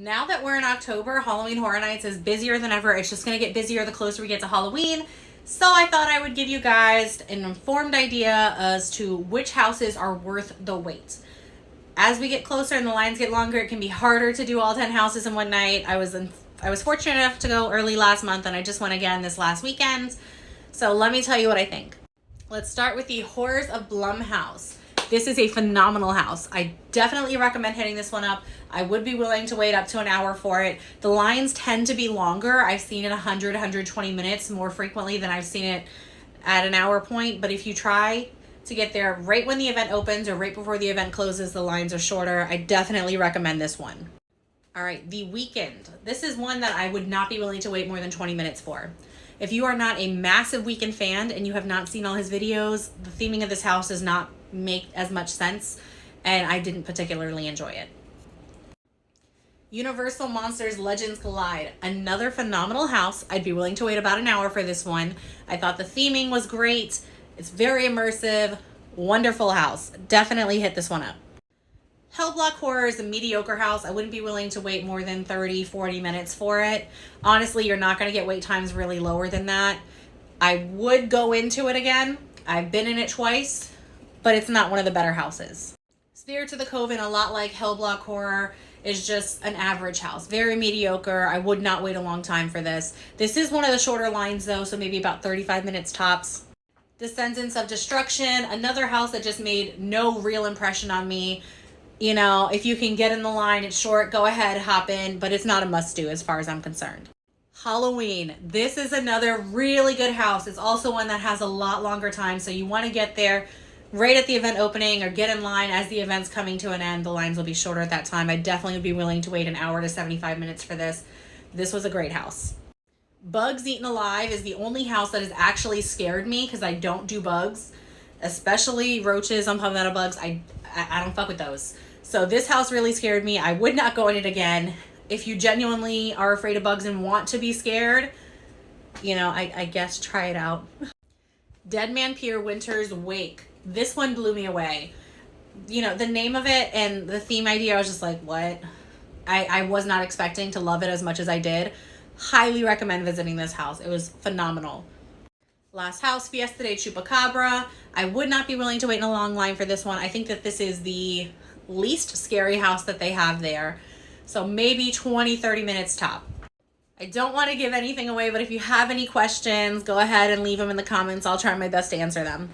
Now that we're in October, Halloween Horror Nights is busier than ever. It's just going to get busier the closer we get to Halloween. So I thought I would give you guys an informed idea as to which houses are worth the wait. As we get closer and the lines get longer, it can be harder to do all 10 houses in one night. I was fortunate enough to go early last month, and I just went again this last weekend. So let me tell you what I think. Let's start with the Horrors of Blumhouse. This is a phenomenal house. I definitely recommend hitting this one up. I would be willing to wait up to an hour for it. The lines tend to be longer. I've seen it 100, 120 minutes more frequently than I've seen it at an hour point. But if you try to get there right when the event opens or right before the event closes, the lines are shorter. I definitely recommend this one. All right, The Weekend. This is one that I would not be willing to wait more than 20 minutes for. If you are not a massive Weekend fan and you have not seen all his videos, the theming of this house does not make as much sense, and I didn't particularly enjoy it. Universal Monsters Legends Collide. Another phenomenal house. I'd be willing to wait about an hour for this one. I thought the theming was great. It's very immersive. Wonderful house. Definitely hit this one up. Hell Block Horror is a mediocre house. I wouldn't be willing to wait more than 30, 40 minutes for it. Honestly, you're not going to get wait times really lower than that. I would go into it again. I've been in it twice, but it's not one of the better houses. Spirits of the Coven, a lot like Hell Block Horror, is just an average house. Very mediocre. I would not wait a long time for this. This is one of the shorter lines though, so maybe about 35 minutes tops. Descendants of Destruction, another house that just made no real impression on me. You know, if you can get in the line, it's short, go ahead, hop in, but it's not a must-do as far as I'm concerned. Halloween. This is another really good house. It's also one that has a lot longer time, so you want to get there right at the event opening or get in line as the event's coming to an end. The lines will be shorter at that time. I definitely would be willing to wait an hour to 75 minutes for this. This was a great house. Bugs Eaten Alive is the only house that has actually scared me because I don't do bugs, especially roaches on palmetto bugs. I don't fuck with those. So this house really scared me. I would not go in it again. If you genuinely are afraid of bugs and want to be scared, you know, I guess try it out. Dead Man Pier Winter's Wake. This one blew me away. You know, the name of it and the theme idea, I was just like, what? I was not expecting to love it as much as I did. Highly recommend visiting this house. It was phenomenal. Last house, Fiesta de Chupacabra. I would not be willing to wait in a long line for this one. I think that this is the least scary house that they have there. So maybe 20, 30 minutes top. I don't want to give anything away, but if you have any questions, go ahead and leave them in the comments. I'll try my best to answer them.